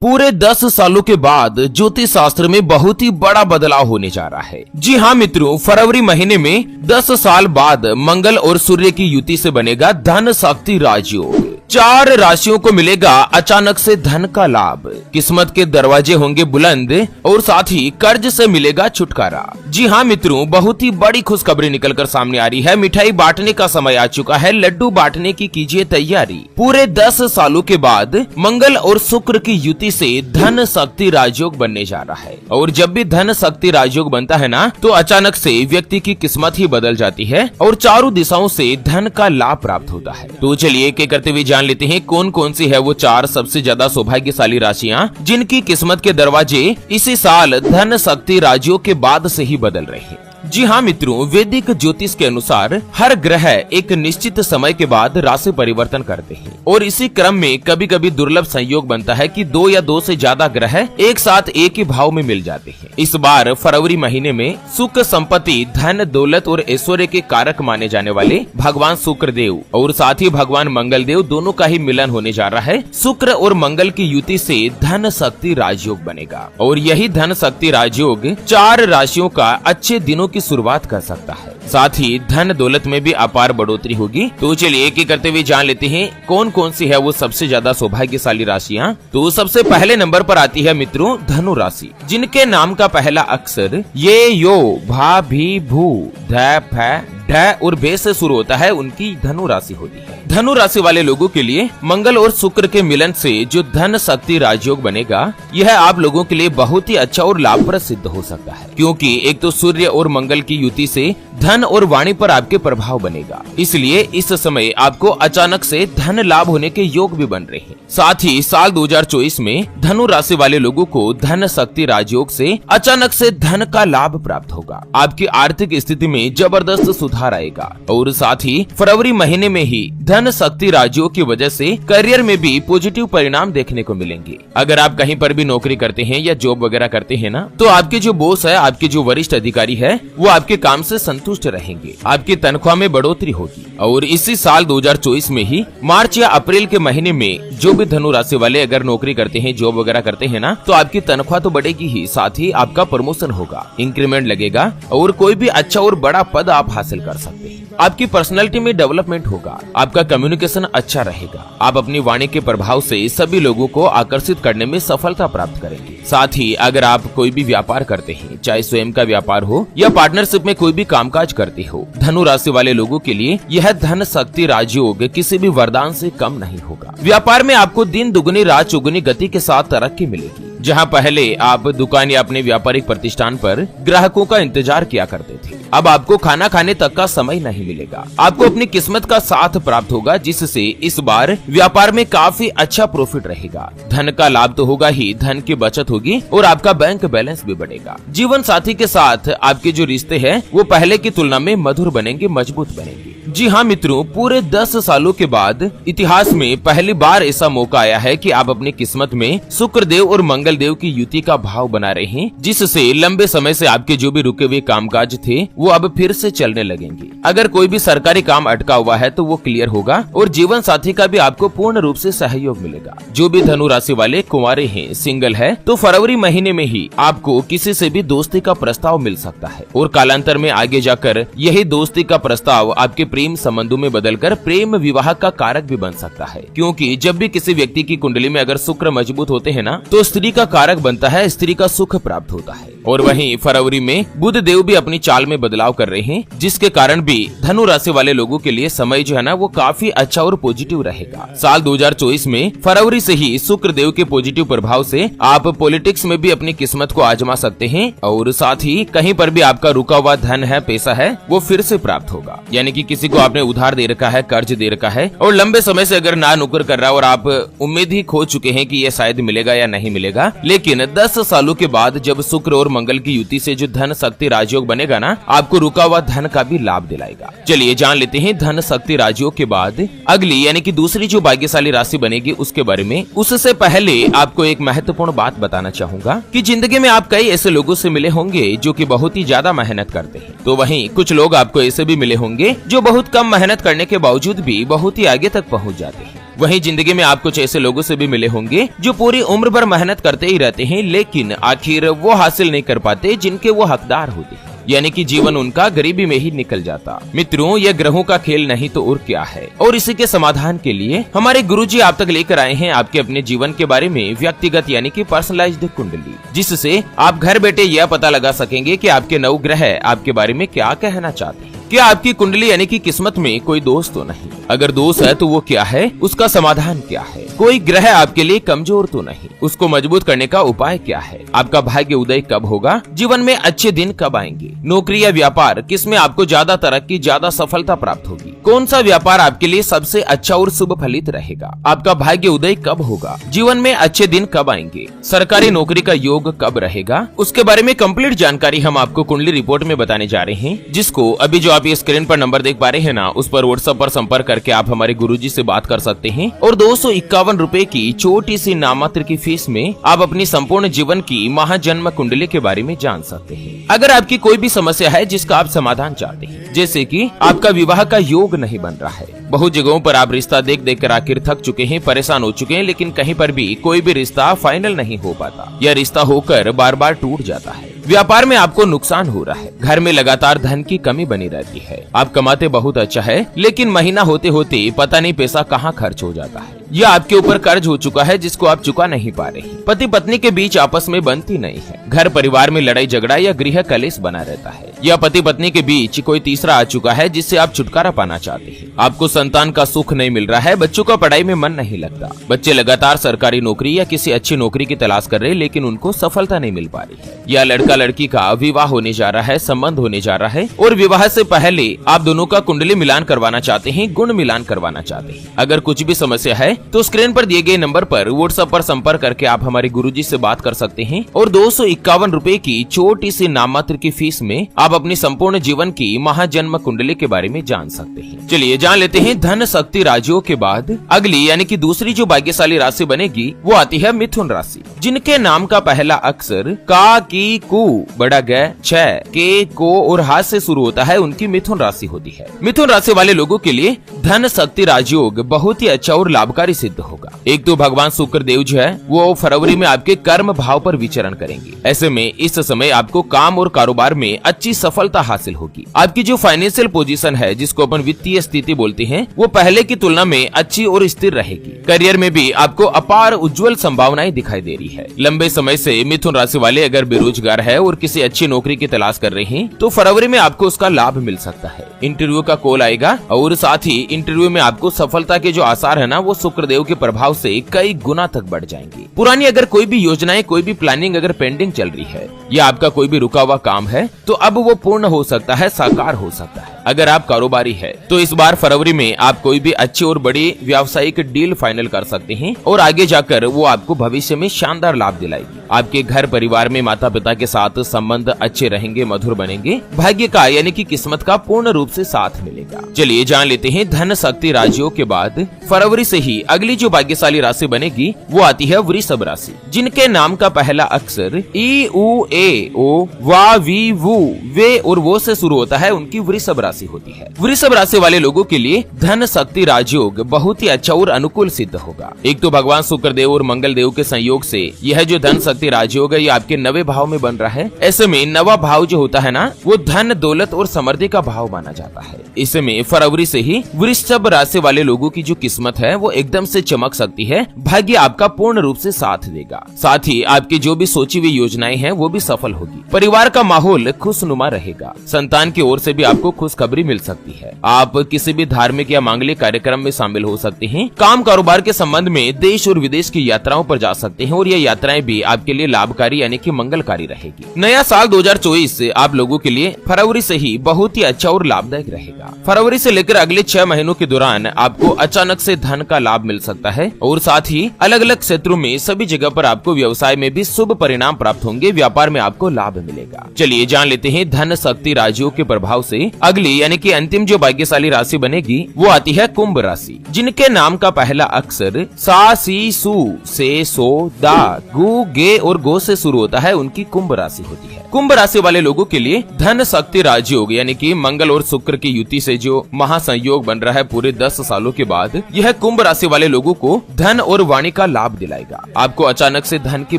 पूरे 10 सालों के बाद ज्योतिष शास्त्र में बहुत ही बड़ा बदलाव होने जा रहा है। जी हाँ मित्रों, फरवरी महीने में 10 साल बाद मंगल और सूर्य की युति से बनेगा धन शक्ति राजयोग। 4 राशियों को मिलेगा अचानक से धन का लाभ, किस्मत के दरवाजे होंगे बुलंद और साथ ही कर्ज से मिलेगा छुटकारा। जी हाँ मित्रों, बहुत ही बड़ी खुशखबरी निकलकर सामने आ रही है। मिठाई बांटने का समय आ चुका है, लड्डू बांटने की कीजिए तैयारी। पूरे 10 सालों के बाद मंगल और शुक्र की युति से धन शक्ति राजयोग बनने जा रहा है। और जब भी धन शक्ति राजयोग बनता है ना, तो अचानक से व्यक्ति की किस्मत ही बदल जाती है और चारों दिशाओं से धन का लाभ प्राप्त होता है। तो चलिए एक एक करते हुए जान लेते हैं कौन कौन सी है वो 4 सबसे ज्यादा सौभाग्यशाली राशियां जिनकी किस्मत के दरवाजे इसी साल धन शक्ति राजयोग के बाद से ही बदल रहे हैं। जी हाँ मित्रों, वैदिक ज्योतिष के अनुसार हर ग्रह एक निश्चित समय के बाद राशि परिवर्तन करते हैं और इसी क्रम में कभी कभी दुर्लभ संयोग बनता है कि 2 या 2 से ज्यादा ग्रह एक साथ एक ही भाव में मिल जाते हैं। इस बार फरवरी महीने में सुख, संपत्ति, धन, दौलत और ऐश्वर्य के कारक माने जाने वाले भगवान शुक्र देव और साथ ही भगवान मंगल देव दोनों का ही मिलन होने जा रहा है। शुक्र और मंगल की युति से धन शक्ति राजयोग बनेगा और यही धन शक्ति राजयोग 4 राशियों का अच्छे दिनों की शुरुआत कर सकता है। साथ ही धन दौलत में भी अपार बढ़ोतरी होगी। तो चलिए एक एक करते हुए जान लेते हैं कौन कौन सी है वो सबसे ज्यादा सौभाग्यशाली राशियां। तो सबसे पहले नंबर पर आती है मित्रों धनु राशि, जिनके नाम का पहला अक्षर ये, यो, भा, भी, भू, ध, फ, ढ और बे से शुरू होता है, उनकी धनु राशि होती है। धनु राशि वाले लोगों के लिए मंगल और शुक्र के मिलन से जो धन शक्ति राजयोग बनेगा, यह आप लोगों के लिए बहुत ही अच्छा और लाभप्रद सिद्ध हो सकता है, क्योंकि एक तो सूर्य और मंगल की युति से धन और वाणी पर आपके प्रभाव बनेगा। इसलिए इस समय आपको अचानक से धन लाभ होने के योग भी बन रहे हैं। साथ ही साल 2024 में धनु राशि वाले लोगों को धन शक्ति राजयोग से अचानक से धन का लाभ प्राप्त होगा। आपकी आर्थिक स्थिति में जबरदस्त सुधार आएगा और साथ ही फरवरी महीने में ही धन शक्ति राजयोग की वजह से करियर में भी पॉजिटिव परिणाम देखने को मिलेंगे। अगर आप कहीं पर भी नौकरी करते हैं या जॉब वगैरह करते हैं ना, तो आपके जो बॉस है, आपके जो वरिष्ठ अधिकारी है, वो आपके काम से संतुष्ट रहेंगे। आपकी तनख्वाह में बढ़ोतरी होगी। और इसी साल 2024 में ही मार्च या अप्रैल के महीने में जो भी धनु राशि वाले अगर नौकरी करते हैं, जॉब वगैरह करते हैं ना, तो आपकी तनख्वाह तो बढ़ेगी ही, साथ ही आपका प्रमोशन होगा, इंक्रीमेंट लगेगा और कोई भी अच्छा और बड़ा पद आप हासिल कर सकते हैं। आपकी पर्सनैलिटी में डेवलपमेंट होगा, आपका कम्युनिकेशन अच्छा रहेगा, आप अपनी वाणी के प्रभाव से सभी लोगों को आकर्षित करने में सफलता प्राप्त करेंगे। साथ ही अगर आप कोई भी व्यापार करते हैं, चाहे स्वयं का व्यापार हो या पार्टनरशिप में कोई भी कामकाज करते हो, धनु राशि वाले लोगों के लिए यह धन शक्ति राजयोग किसी भी वरदान से कम नहीं होगा। व्यापार में आपको दिन दुगनी रात चौगुनी गति के साथ तरक्की मिलेगी। जहां पहले आप दुकान या अपने व्यापारिक प्रतिष्ठान पर ग्राहकों का इंतजार किया करते थे, अब आपको खाना खाने तक का समय नहीं मिलेगा। आपको अपनी किस्मत का साथ प्राप्त होगा, जिससे इस बार व्यापार में काफी अच्छा प्रॉफिट रहेगा। धन का लाभ तो होगा ही, धन की बचत होगी और आपका बैंक बैलेंस भी बढ़ेगा। जीवन साथी के साथ आपके जो रिश्ते हैं वो पहले की तुलना में मधुर बनेंगे, मजबूत बनेंगे। जी हाँ मित्रों, पूरे 10 सालों के बाद इतिहास में पहली बार ऐसा मौका आया है कि आप अपनी किस्मत में शुक्र देव और मंगल देव की युति का भाव बना रहे हैं, जिससे लंबे समय से आपके जो भी रुके हुए कामकाज थे वो अब फिर से चलने लगेंगे। अगर कोई भी सरकारी काम अटका हुआ है तो वो क्लियर होगा और जीवन साथी का भी आपको पूर्ण रूप से सहयोग मिलेगा। जो भी धनु राशि वाले कुंवारे हैं, सिंगल है, तो फरवरी महीने में ही आपको किसी से भी दोस्ती का प्रस्ताव मिल सकता है और कालांतर में आगे जाकर यही दोस्ती का प्रस्ताव आपके प्रेम संबंधों में बदलकर प्रेम विवाह का कारक भी बन सकता है, क्योंकि जब भी किसी व्यक्ति की कुंडली में अगर शुक्र मजबूत होते हैं ना, तो स्त्री का कारक बनता है, स्त्री का सुख प्राप्त होता है। और वहीं फरवरी में बुध देव भी अपनी चाल में बदलाव कर रहे हैं, जिसके कारण भी धनु राशि वाले लोगों के लिए समय जो है ना वो काफी अच्छा और पॉजिटिव रहेगा। साल 2024 में फरवरी से ही शुक्र देव के पॉजिटिव प्रभाव से आप पॉलिटिक्स में भी अपनी किस्मत को आजमा सकते हैं और साथ ही कहीं पर भी आपका रुका हुआ धन है, पैसा है, वो फिर से प्राप्त होगा। यानी कि किसी को आपने उधार दे रखा है, कर्ज दे रखा है और लंबे समय से अगर ना नुकर कर रहा है और आप उम्मीद ही खो चुके हैं कि ये शायद मिलेगा या नहीं मिलेगा, लेकिन 10 सालों के बाद जब शुक्र और मंगल की युति से जो धन शक्ति राजयोग बनेगा ना, आपको रुका हुआ धन का भी लाभ दिलाएगा। चलिए जान लेते हैं धन शक्ति राजयोग के बाद अगली यानी कि दूसरी जो भाग्यशाली राशि बनेगी उसके बारे में। उससे पहले आपको एक महत्वपूर्ण बात बताना चाहूंगा कि जिंदगी में आप कई ऐसे लोगों से मिले होंगे जो कि बहुत ही ज्यादा मेहनत करते हैं, तो वहीं कुछ लोग आपको ऐसे भी मिले होंगे जो बहुत कम मेहनत करने के बावजूद भी बहुत ही आगे तक पहुंच जाते हैं। वहीं जिंदगी में आप कुछ ऐसे लोगों से भी मिले होंगे जो पूरी उम्र भर मेहनत करते ही रहते हैं, लेकिन आखिर वो हासिल नहीं कर पाते जिनके वो हकदार होते हैं, यानी कि जीवन उनका गरीबी में ही निकल जाता। मित्रों, यह ग्रहों का खेल नहीं तो और क्या है। और इसी के समाधान के लिए हमारे गुरुजी आप तक लेकर आए हैं आपके अपने जीवन के बारे में व्यक्तिगत यानी कि पर्सनलाइज्ड कुंडली, जिससे आप घर बैठे यह पता लगा सकेंगे कि आपके नौ ग्रह आपके बारे में क्या कहना चाहते हैं। क्या आपकी कुंडली यानी कि किस्मत में कोई दोष तो नहीं? अगर दोष है तो वो क्या है, उसका समाधान क्या है? कोई ग्रह आपके लिए कमजोर तो नहीं, उसको मजबूत करने का उपाय क्या है? आपका भाग्य उदय कब होगा? जीवन में अच्छे दिन कब आएंगे? नौकरी या व्यापार, किसमें आपको ज्यादा तरक्की, ज्यादा सफलता प्राप्त होगी? कौन सा व्यापार आपके लिए सबसे अच्छा और शुभ फलित रहेगा? आपका भाग्य उदय कब होगा? जीवन में अच्छे दिन कब आएंगे? सरकारी नौकरी का योग कब रहेगा? उसके बारे में कंप्लीट जानकारी हम आपको कुंडली रिपोर्ट में बताने जा रहे हैं, जिसको अभी जो आप ये स्क्रीन पर नंबर देख पा रहे हैं ना, उस पर व्हाट्सएप पर संपर्क करके आप हमारे गुरुजी से बात कर सकते हैं और 251 रुपए की छोटी सी नाममात्र की फीस में आप अपनी संपूर्ण जीवन की महाजन्म कुंडली के बारे में जान सकते हैं। अगर आपकी कोई भी समस्या है जिसका आप समाधान चाहते हैं, जैसे कि आपका विवाह का योग नहीं बन रहा है, बहुत जगहों पर आप रिश्ता देख देख कर आखिर थक चुके हैं, परेशान हो चुके हैं, लेकिन कहीं पर भी कोई भी रिश्ता फाइनल नहीं हो पाता, यह रिश्ता होकर बार बार टूट जाता है, व्यापार में आपको नुकसान हो रहा है, घर में लगातार धन की कमी बनी रहती है, आप कमाते बहुत अच्छा है, लेकिन महीना होते होते पता नहीं पैसा कहाँ खर्च हो जाता है, या आपके ऊपर कर्ज हो चुका है जिसको आप चुका नहीं पा रहे, पति पत्नी के बीच आपस में बनती नहीं है, घर परिवार में लड़ाई झगड़ा या गृह कलेश बना रहता है, या पति पत्नी के बीच कोई तीसरा आ चुका है जिससे आप छुटकारा पाना चाहते हैं, आपको संतान का सुख नहीं मिल रहा है, बच्चों का पढ़ाई में मन नहीं लगता, बच्चे लगातार सरकारी नौकरी या किसी अच्छी नौकरी की तलाश कर रहे हैं लेकिन उनको सफलता नहीं मिल पा रही है, या लड़का लड़की का विवाह होने जा रहा है, संबंध होने जा रहा है और विवाह से पहले आप दोनों का कुंडली मिलान करवाना चाहते हैं, गुण मिलान करवाना चाहते हैं। अगर कुछ भी समस्या है तो स्क्रीन पर दिए गए नंबर पर व्हाट्सएप पर संपर्क करके आप हमारे गुरुजी से बात कर सकते हैं और 251 रुपए की छोटी सी नाममात्र की फीस में आप अपनी संपूर्ण जीवन की महाजन्म कुंडली के बारे में जान सकते हैं। चलिए जान लेते हैं धन शक्ति राशियों के बाद अगली यानी कि दूसरी जो भाग्यशाली राशि बनेगी वो आती है मिथुन राशि, जिनके नाम का पहला अक्षर का, की, कु, बड़ा ग, छ, के, को और हाथ से शुरू होता है, उनकी मिथुन राशि होती है। मिथुन राशि वाले लोगों के लिए धन शक्ति राजयोग बहुत ही अच्छा और लाभकारी सिद्ध होगा। एक तो भगवान शुक्र देव जो है वो फरवरी में आपके कर्म भाव पर विचरण करेंगे, ऐसे में इस समय आपको काम और कारोबार में अच्छी सफलता हासिल होगी। आपकी जो फाइनेंशियल पोजीशन है, जिसको अपन वित्तीय स्थिति बोलते हैं, वो पहले की तुलना में अच्छी और स्थिर रहेगी। करियर में भी आपको अपार उज्जवल संभावनाएं दिखाई दे रही है। लंबे समय से मिथुन राशि वाले अगर बेरोजगार है और किसी अच्छी नौकरी की तलाश कर रहे हैं तो फरवरी में आपको उसका लाभ मिल सकता है। इंटरव्यू का कॉल आएगा और साथ ही इंटरव्यू में आपको सफलता के जो आसार है ना, वो शुक्रदेव के प्रभाव से कई गुना तक बढ़ जाएंगे। पुरानी अगर कोई भी योजनाएं, कोई भी प्लानिंग अगर पेंडिंग चल रही है या आपका कोई भी रुका हुआ काम है तो अब वो पूर्ण हो सकता है, साकार हो सकता है। अगर आप कारोबारी है तो इस बार फरवरी में आप कोई भी अच्छी और बड़ी व्यावसायिक डील फाइनल कर सकते हैं और आगे जाकर वो आपको भविष्य में शानदार लाभ दिलाएगी। आपके घर परिवार में माता पिता के साथ संबंध अच्छे रहेंगे, मधुर बनेंगे, भाग्य का यानी कि किस्मत का पूर्ण रूप से साथ मिलेगा। चलिए जान लेते हैं धन शक्ति राशियों के बाद फरवरी से ही अगली जो भाग्यशाली राशि बनेगी वो आती है वृषभ राशि, जिनके नाम का पहला अक्षर ई, उ, ए, ओ, वा, वी, वु, वे और वो से शुरू होता है, उनकी वृषभ राशि होती है। वृषभ राशि वाले लोगों के लिए धन शक्ति राजयोग बहुत ही अच्छा और अनुकूल सिद्ध होगा। एक तो भगवान शुक्र देव और मंगल देव के संयोग से यह जो धन शक्ति राजयोग है ये आपके नवे भाव में बन रहा है। ऐसे में नवा भाव जो होता है ना, वो धन, दौलत और समृद्धि का भाव माना जाता है। इसमें फरवरी से ही वृषभ राशि वाले लोगों की जो किस्मत है वो एकदम से चमक सकती है, भाग्य आपका पूर्ण रूप से साथ देगा। साथ ही आपकी जो भी सोची हुई योजनाएं हैं वो भी सफल होगी। परिवार का माहौल खुशनुमा रहेगा। संतान की ओर से भी आपको खुशखबरी मिल सकती है। आप किसी भी धार्मिक या मांगलिक कार्यक्रम में शामिल हो सकते हैं। काम कारोबार के संबंध में देश और विदेश की यात्राओं पर जा सकते हैं और ये यात्राएं भी आपके लिए लाभकारी यानी कि मंगलकारी रहेगी। नया साल 2024 आप लोगों के लिए फरवरी से ही बहुत ही अच्छा और लाभदायक रहेगा। फरवरी से लेकर अगले 6 महीनों के दौरान आपको अचानक से धन का लाभ मिल सकता है और साथ ही अलग अलग क्षेत्रों में सभी जगह पर आपको व्यवसाय में भी शुभ परिणाम प्राप्त होंगे, व्यापार में आपको लाभ मिलेगा। चलिए जान लेते हैं धन शक्ति राशियों के प्रभाव से अगली यानी कि अंतिम जो भाग्यशाली राशि बनेगी वो आती है कुंभ राशि, जिनके नाम का पहला अक्षर सा, सी, सू, से, सो, दा, गु, गे और गो से शुरू होता है, उनकी कुंभ राशि होती है। कुंभ राशि वाले लोगों के लिए धन शक्ति राजयोग यानी कि मंगल और शुक्र की युति से जो महासंयोग बन रहा है पूरे 10 सालों के बाद, यह कुंभ राशि वाले लोगों को धन और वाणी का लाभ दिलाएगा। आपको अचानक से धन की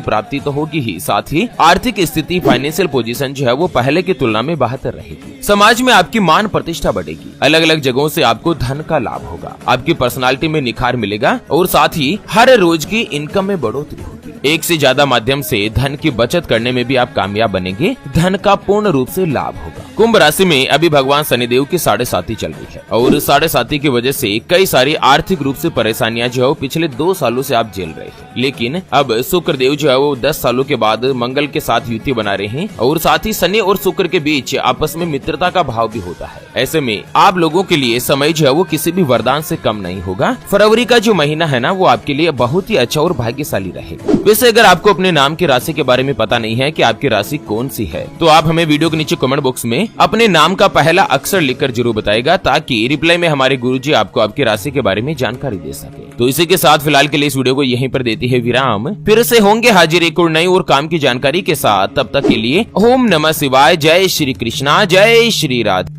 प्राप्ति तो होगी ही, साथ ही आर्थिक स्थिति, फाइनेंशियल पोजीशन जो है वो पहले की तुलना में बेहतर रहेगी। समाज में आपकी मान प्रतिष्ठा बढ़ेगी, अलग अलग जगहों से आपको धन का लाभ होगा, आपकी पर्सनालिटी में निखार मिलेगा और साथ ही हर रोज की इनकम में बढ़ोतरी होगी। एक से ज्यादा माध्यम से धन की बचत करने में भी आप कामयाब बनेंगे, धन का पूर्ण रूप से लाभ होगा। कुंभ राशि में अभी भगवान शनिदेव की 7.5 चल रही है और 7.5 की वजह से कई सारी आर्थिक रूप से परेशानियां जो है पिछले 2 सालों से आप झेल रहे हैं, लेकिन अब शुक्र देव जो है वो 10 सालों के बाद मंगल के साथ युति बना रहे हैं और साथ ही शनि और शुक्र के बीच आपस में मित्रता का भाव भी होता है। ऐसे में आप लोगों के लिए समय जो है वो किसी भी वरदान से कम नहीं होगा। फरवरी का जो महीना है ना वो आपके लिए बहुत ही अच्छा और भाग्यशाली रहेगा। वैसे अगर आपको अपने नाम की राशि के बारे में पता नहीं है कि आपकी राशि कौन सी है, तो आप हमें वीडियो के नीचे कमेंट बॉक्स में अपने नाम का पहला अक्षर लिखकर जरूर बताएगा, ताकि रिप्लाई में हमारे गुरुजी आपको आपकी राशि के बारे में जानकारी दे सके। तो इसी के साथ फिलहाल के लिए इस वीडियो को यहीं पर देती है विराम। फिर से होंगे हाजिर एक और नई और काम की जानकारी के साथ। तब तक के लिए ओम नमः शिवाय, जय श्री कृष्णा, जय श्री राधे।